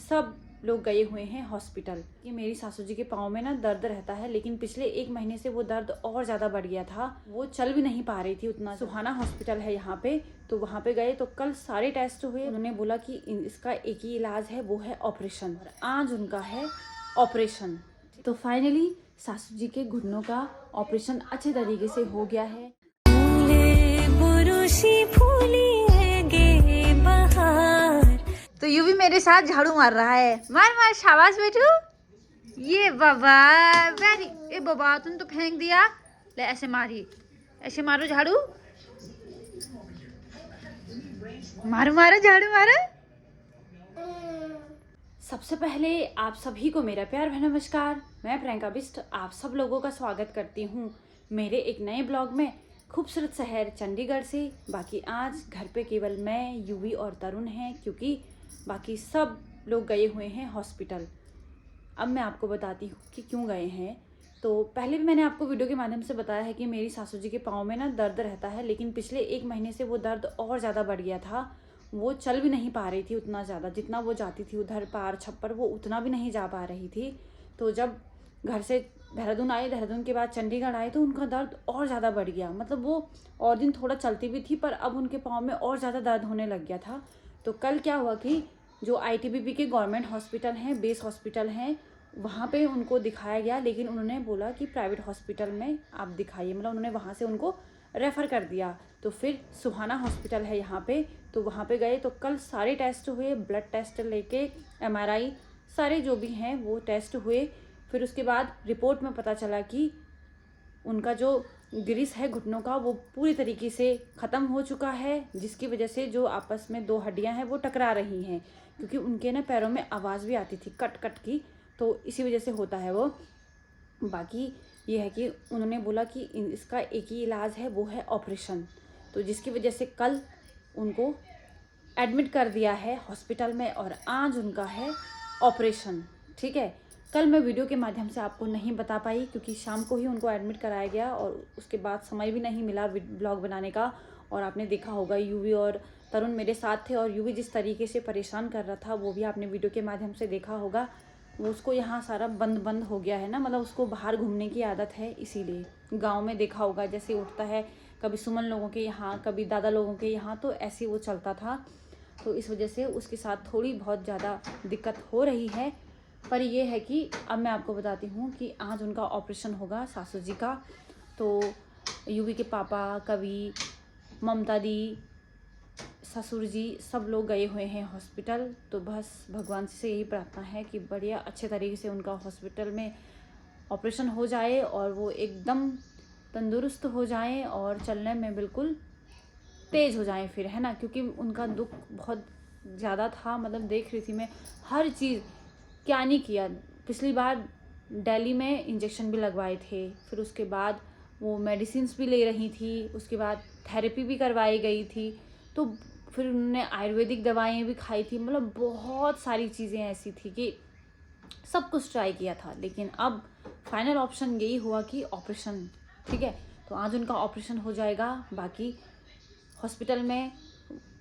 सब लोग गए हुए हैं हॉस्पिटल। कि मेरी सासू जी के पाँव में ना दर्द रहता है, लेकिन पिछले 1 महीने से वो दर्द और ज़्यादा बढ़ गया था। वो चल भी नहीं पा रही थी उतना। सुहाना हॉस्पिटल है यहाँ पे, तो वहाँ पे गए तो कल सारे टेस्ट हुए। उन्होंने बोला कि इसका एक ही इलाज है, वो है ऑपरेशन। और आज उनका है ऑपरेशन। तो फाइनली सासू जी के घुटनों का ऑपरेशन अच्छे तरीके से हो गया है। तो यू भी मेरे साथ झाड़ू मार रहा है। मार मार, शाबाश बेटू। ये बाबा वेरी, ए बाबा तुम तो फेंक दिया। ले ऐसे मारी, ऐसे मारो झाड़ू, मारो मारो झाड़ू मारो। सबसे पहले आप सभी को मेरा प्यार भरा नमस्कार। मैं प्रियंका बिष्ट आप सब लोगों का स्वागत करती हूँ मेरे एक नए ब्लॉग में, खूबसूरत शहर चंडीगढ़ से। बाकी आज घर पे केवल मैं, यूवी और तरुण हैं, क्योंकि बाकी सब लोग गए हुए हैं हॉस्पिटल। अब मैं आपको बताती हूँ कि क्यों गए हैं। तो पहले भी मैंने आपको वीडियो के माध्यम से बताया है कि मेरी सासू जी के पाँव में ना दर्द रहता है, लेकिन पिछले 1 महीने से वो दर्द और ज़्यादा बढ़ गया था। वो चल भी नहीं पा रही थी उतना ज़्यादा, जितना वो जाती थी उधर पार छप्पर, वो उतना भी नहीं जा पा रही थी। तो जब घर से देहरादून आए, देहरादून के बाद चंडीगढ़ आए, तो उनका दर्द और ज़्यादा बढ़ गया। मतलब वो और दिन थोड़ा चलती भी थी, पर अब उनके पाँव में और ज़्यादा दर्द होने लग गया था। तो कल क्या हुआ कि जो ITBP के गवर्नमेंट हॉस्पिटल हैं, बेस हॉस्पिटल हैं, वहाँ पे उनको दिखाया गया। लेकिन उन्होंने बोला कि प्राइवेट हॉस्पिटल में आप दिखाइए, मतलब उन्होंने वहाँ से उनको रेफ़र कर दिया। तो फिर सुहाना हॉस्पिटल है यहाँ पे, तो वहाँ पे गए तो कल सारे टेस्ट हुए, ब्लड टेस्ट लेके MRI सारे जो भी हैं वो टेस्ट हुए। फिर उसके बाद रिपोर्ट में पता चला कि उनका जो ग्रीस है घुटनों का, वो पूरी तरीके से ख़त्म हो चुका है, जिसकी वजह से जो आपस में 2 हड्डियां हैं वो टकरा रही हैं। क्योंकि उनके ना पैरों में आवाज़ भी आती थी कट कट की, तो इसी वजह से होता है वो। बाकी ये है कि उन्होंने बोला कि इसका एक ही इलाज है, वो है ऑपरेशन। तो जिसकी वजह से कल उनको एडमिट कर दिया है हॉस्पिटल में और आज उनका है ऑपरेशन। ठीक है, कल मैं वीडियो के माध्यम से आपको नहीं बता पाई, क्योंकि शाम को ही उनको एडमिट कराया गया और उसके बाद समय भी नहीं मिला ब्लॉग बनाने का। और आपने देखा होगा यूवी और तरुण मेरे साथ थे, और यूवी जिस तरीके से परेशान कर रहा था वो भी आपने वीडियो के माध्यम से देखा होगा। वो उसको यहाँ सारा बंद बंद हो गया है ना, मतलब उसको बाहर घूमने की आदत है, इसीलिए। गाँव में देखा होगा जैसे उठता है, कभी सुमन लोगों के यहाँ, कभी दादा लोगों के यहाँ, तो ऐसे वो चलता था। तो इस वजह से उसके साथ थोड़ी बहुत ज़्यादा दिक्कत हो रही है। पर ये है कि अब मैं आपको बताती हूँ कि आज उनका ऑपरेशन होगा सासू जी का। तो यूवी के पापा, कवि, ममता दी, ससुर जी सब लोग गए हुए हैं हॉस्पिटल। तो बस भगवान से यही प्रार्थना है कि बढ़िया अच्छे तरीके से उनका हॉस्पिटल में ऑपरेशन हो जाए और वो एकदम तंदुरुस्त हो जाएं और चलने में बिल्कुल तेज़ हो जाएं फिर, है ना। क्योंकि उनका दुख बहुत ज़्यादा था, मतलब देख रही थी मैं हर चीज़, क्या नहीं किया। पिछली बार दिल्ली में इंजेक्शन भी लगवाए थे, फिर उसके बाद वो मेडिसिन्स भी ले रही थी, उसके बाद थेरेपी भी करवाई गई थी, तो फिर उन्होंने आयुर्वेदिक दवाएं भी खाई थी। मतलब बहुत सारी चीज़ें ऐसी थी कि सब कुछ ट्राई किया था, लेकिन अब फाइनल ऑप्शन यही हुआ कि ऑपरेशन। ठीक है, तो आज उनका ऑपरेशन हो जाएगा। बाकी हॉस्पिटल में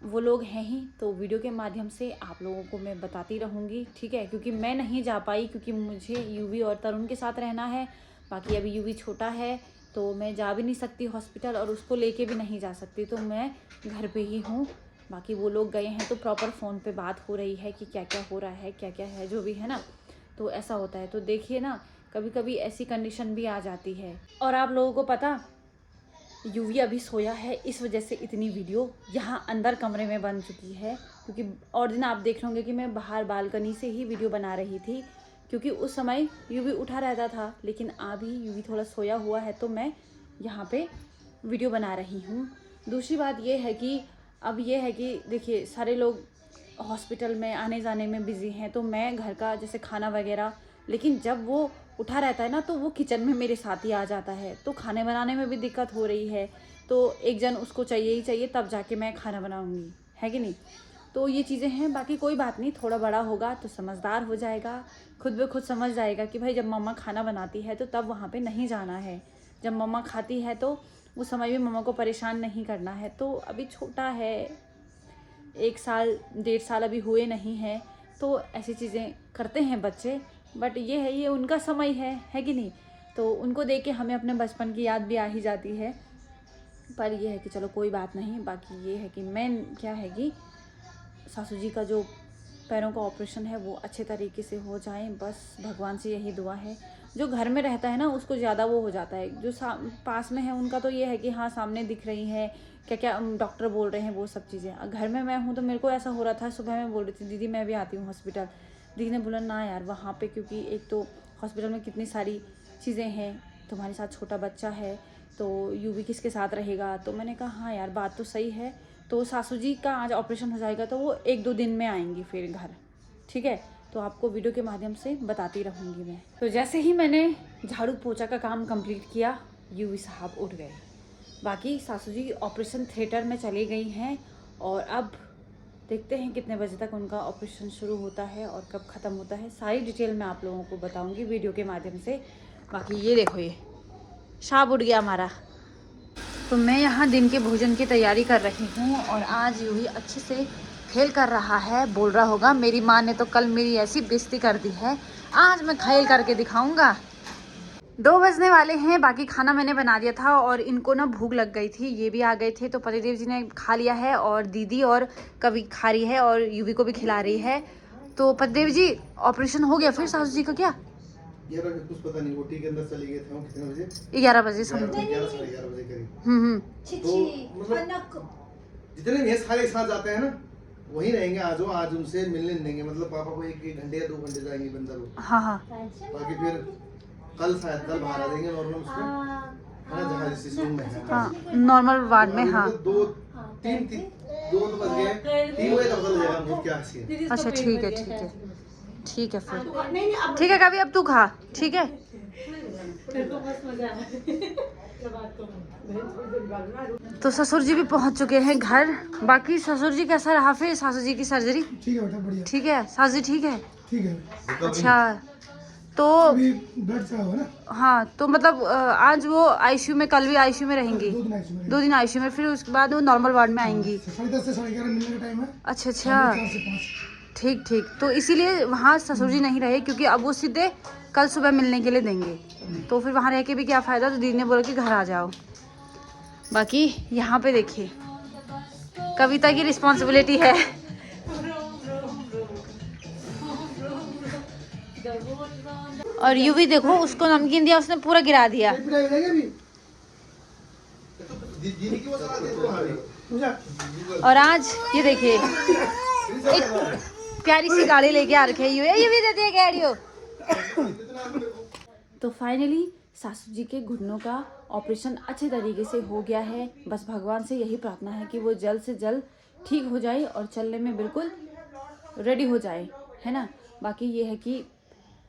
वो लोग हैं ही, तो वीडियो के माध्यम से आप लोगों को मैं बताती रहूँगी। ठीक है, क्योंकि मैं नहीं जा पाई, क्योंकि मुझे यूवी और तरुण के साथ रहना है। बाकी अभी यूवी छोटा है तो मैं जा भी नहीं सकती हॉस्पिटल, और उसको लेके भी नहीं जा सकती, तो मैं घर पे ही हूँ। बाकी वो लोग गए हैं तो प्रॉपर फ़ोन पे बात हो रही है कि क्या क्या हो रहा है, क्या क्या है, जो भी है ना। तो ऐसा होता है। तो देखिए ना, कभी कभी ऐसी कंडीशन भी आ जाती है। और आप लोगों को पता, यूवी अभी सोया है, इस वजह से इतनी वीडियो यहाँ अंदर कमरे में बन चुकी है। क्योंकि और दिन आप देख रहे होंगे कि मैं बाहर बालकनी से ही वीडियो बना रही थी, क्योंकि उस समय यूवी उठा रहता था। लेकिन अभी यूवी थोड़ा सोया हुआ है, तो मैं यहाँ पे वीडियो बना रही हूँ। दूसरी बात ये है कि अब ये है कि देखिए सारे लोग हॉस्पिटल में आने जाने में बिज़ी हैं, तो मैं घर का जैसे खाना वगैरह, लेकिन जब वो उठा रहता है ना, तो वो किचन में मेरे साथ ही आ जाता है, तो खाने बनाने में भी दिक्कत हो रही है। तो एक जन उसको चाहिए ही चाहिए, तब जाके मैं खाना बनाऊंगी, है कि नहीं। तो ये चीज़ें हैं। बाकी कोई बात नहीं, थोड़ा बड़ा होगा तो समझदार हो जाएगा, खुद ब खुद समझ जाएगा कि भाई जब मम्मा खाना बनाती है तो तब वहाँ पे नहीं जाना है, जब मम्मा खाती है तो उस समय भी मम्मा को परेशान नहीं करना है। तो अभी छोटा है, 1 साल 1.5 साल अभी हुए नहीं हैं, तो ऐसी चीज़ें करते हैं बच्चे, बट ये है, ये उनका समय है कि नहीं। तो उनको देख के हमें अपने बचपन की याद भी आ ही जाती है। पर ये है कि चलो कोई बात नहीं। बाकी ये है कि मेन क्या है कि सासू जी का जो पैरों का ऑपरेशन है वो अच्छे तरीके से हो जाए, बस भगवान से यही दुआ है। जो घर में रहता है ना उसको ज़्यादा वो हो जाता है, जो पास में है उनका तो ये है कि हाँ सामने दिख रही है, क्या क्या डॉक्टर बोल रहे हैं वो सब चीज़ें। घर में मैं हूँ तो मेरे को ऐसा हो रहा था, सुबह मैं बोल रही थी दीदी मैं भी आती हूँ हॉस्पिटल। दीदी ने बोला ना यार वहाँ पे, क्योंकि एक तो हॉस्पिटल में कितनी सारी चीज़ें हैं, तुम्हारे साथ छोटा बच्चा है तो यूवी किसके साथ रहेगा। तो मैंने कहा हाँ यार बात तो सही है। तो सासू जी का आज ऑपरेशन हो जाएगा तो वो 1-2 दिन में आएंगी फिर घर, ठीक है। तो आपको वीडियो के माध्यम से बताती रहूँगी मैं। तो जैसे ही मैंने झाड़ू पोछा का काम कंप्लीट किया, यूवी साहब उठ गए। बाकी सासू जी ऑपरेशन थिएटर में चली गई हैं और अब देखते हैं कितने बजे तक उनका ऑपरेशन शुरू होता है और कब ख़त्म होता है। सारी डिटेल मैं आप लोगों को बताऊंगी वीडियो के माध्यम से। बाकी ये देखो, ये शाब उठ गया हमारा। तो मैं यहाँ दिन के भोजन की तैयारी कर रही हूँ और आज यूवी अच्छे से खेल कर रहा है। बोल रहा होगा मेरी माँ ने तो कल मेरी ऐसी बेइज्जती कर दी है, आज मैं खेल करके दिखाऊंगा। 2 बजने वाले हैं। बाकी खाना मैंने बना दिया था और इनको ना भूख लग गई थी, ये भी आ गए थे तो पतिदेव जी ने खा लिया है और दीदी और कभी खा रही है और यूवी को भी खिला रही है। तो पतिदेव जी ऑपरेशन हो गया फिर सासू जी का क्या? कुछ पता नहीं, ओटी के अंदर चले गए थे। हम कितने बजे? 11 बजे समझते। 11 बजे करीब। तो मतलब जितने भी सारे एक साथ जाते हैं ना वही रहेंगे। आज उनसे मिलने नहीं देंगे, मतलब पापा को 1 घंटे या 2 घंटे जाएंगे बंदर वो। हाँ। बाकी फिर कल बाहर आ जाएंगे नॉर्मल उसमें, है ना, जहाँ जिस रूम में है। हाँ नॉर्मल वार्ड में। हाँ 2 तो बज गए, 3 बजे तक बदल जाएगा। मुझे क्या हंसी है। अच्छा ठीक है ठीक है फिर ठीक है। कभी अब तू खा, ठीक है। तो ससुर जी भी पहुंच चुके हैं घर। बाकी ससुर जी कैसा रहा फिर सासू जी की सर्जरी? ठीक है बेटा, बढ़िया। ठीक है सासू जी ठीक है। ठीक है। अच्छा तो अभी ब्लड चढ़ा हुआ ना। हाँ तो मतलब आज वो आईसीयू में, कल भी आईसीयू में रहेंगी? 2 दिन आईसीयू में, फिर उसके बाद वो नॉर्मल वार्ड में आएंगी। 10:30 से 11:30 मिलने का टाइम है। अच्छा 4 से 5। ठीक। तो इसीलिए वहाँ ससुर जी नहीं रहे, क्योंकि अब वो सीधे कल सुबह मिलने के लिए देंगे। तो फिर वहाँ रह के भी क्या फ़ायदा। तो दीदी ने बोला कि घर आ जाओ। बाकी यहाँ पे देखिए कविता की रिस्पॉन्सिबिलिटी है। और यूवी देखो उसको नमकीन दिया, उसने पूरा गिरा दिया। और आज ये देखिए एक प्यारी सी गाड़ी लेके आ रखी है, यूवी दे दिया गाड़ियों। तो फाइनली सासू जी के घुटनों का ऑपरेशन अच्छे तरीके से हो गया है। बस भगवान से यही प्रार्थना है कि वो जल्द से जल्द ठीक हो जाए और चलने में बिल्कुल रेडी हो जाए, है ना। बाकी ये है कि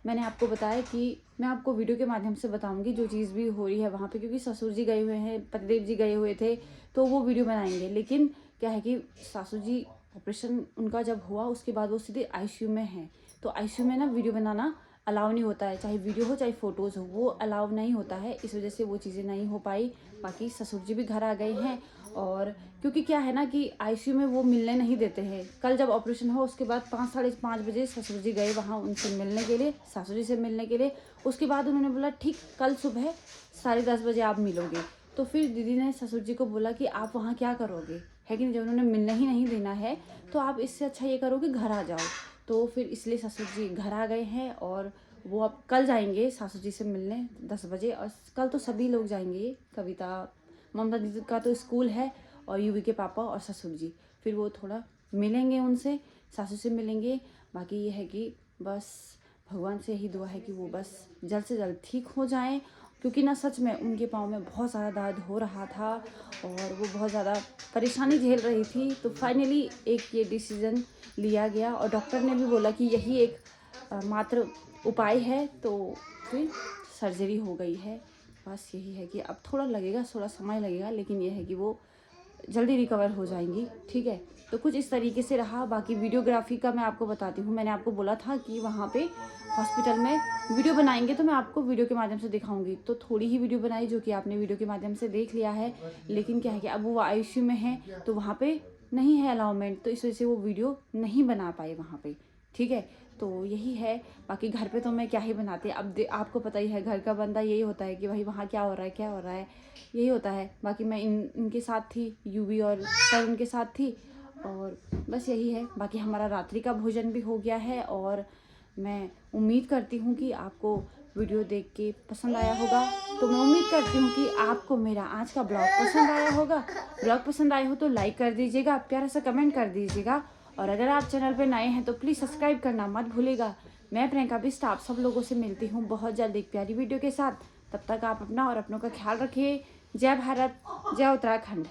मैंने आपको बताया कि मैं आपको वीडियो के माध्यम से बताऊंगी जो चीज़ भी हो रही है वहाँ पे, क्योंकि ससुर जी गए हुए हैं, पतिदेव जी गए हुए थे तो वो वीडियो बनाएंगे। लेकिन क्या है कि सासू जी ऑपरेशन उनका जब हुआ उसके बाद वो सीधे आईसीयू में हैं। तो आईसीयू में ना वीडियो बनाना अलाउ नहीं होता है, चाहे वीडियो हो चाहे फ़ोटोज़ हो, वो अलाउ नहीं होता है। इस वजह से वो चीज़ें नहीं हो पाई। बाकी ससुर जी भी घर आ गए हैं और क्योंकि क्या है ना कि आईसीयू में वो मिलने नहीं देते हैं। कल जब ऑपरेशन हो उसके बाद 5-5:30 बजे ससुर जी गए वहाँ उनसे मिलने के लिए, सासू जी से मिलने के लिए। उसके बाद उन्होंने बोला ठीक कल सुबह 10:30 बजे आप मिलोगे। तो फिर दीदी ने ससुर जी को बोला कि आप वहाँ क्या करोगे, है कि नहीं, जब उन्होंने मिलने ही नहीं देना है तो आप इससे अच्छा ये करो कि घर आ जाओ। तो फिर इसलिए ससुर जी घर आ गए हैं और वो अब कल जाएंगे सासू जी से मिलने 10 बजे। और कल तो सभी लोग जाएंगे, कविता ममता दीदी का तो स्कूल है और यूवी के पापा और ससुर जी, फिर वो थोड़ा मिलेंगे उनसे, सासू से मिलेंगे। बाकी ये है कि बस भगवान से यही दुआ है कि वो बस जल्द से जल्द ठीक हो जाएं, क्योंकि ना सच में उनके पाँव में बहुत ज़्यादा दर्द हो रहा था और वो बहुत ज़्यादा परेशानी झेल रही थी। तो फाइनली एक ये डिसीज़न लिया गया और डॉक्टर ने भी बोला कि यही एक मात्र उपाय है। तो फिर सर्जरी हो गई है। बस यही है कि अब थोड़ा लगेगा, थोड़ा समय लगेगा, लेकिन ये है कि वो जल्दी रिकवर हो जाएंगी, ठीक है। तो कुछ इस तरीके से रहा। बाकी वीडियोग्राफी का मैं आपको बताती हूँ। मैंने आपको बोला था कि वहाँ पे हॉस्पिटल में वीडियो बनाएंगे तो मैं आपको वीडियो के माध्यम से दिखाऊंगी। तो थोड़ी ही वीडियो बनाई जो कि आपने वीडियो के माध्यम से देख लिया है। लेकिन क्या है कि अब वो आईसीयू में है तो वहाँ पे नहीं है अलाउमेंट, तो इस वजह से वो वीडियो नहीं बना पाए वहाँ पे। ठीक है। तो यही है, बाकी घर पे तो मैं क्या ही बनाती। अब आपको पता ही है, घर का बंदा यही होता है कि भाई वहाँ क्या हो रहा है, क्या हो रहा है, यही होता है। बाकी मैं इनके साथ थी, यूवी और तरुण के साथ थी, और बस यही है। बाकी हमारा रात्रि का भोजन भी हो गया है, और मैं उम्मीद करती हूँ कि आपको वीडियो देख के पसंद आया होगा। तो मैं उम्मीद करती हूँ कि आपको मेरा आज का ब्लॉग पसंद आया होगा। ब्लॉग पसंद आए हो तो लाइक कर दीजिएगा, प्यारा सा कमेंट कर दीजिएगा, और अगर आप चैनल पर नए हैं तो प्लीज़ सब्सक्राइब करना मत भूलिएगा। मैं प्रियंका बिष्ट आप सब लोगों से मिलती हूँ बहुत जल्द एक प्यारी वीडियो के साथ। तब तक आप अपना और अपनों का ख्याल रखिए। जय भारत, जय उत्तराखंड।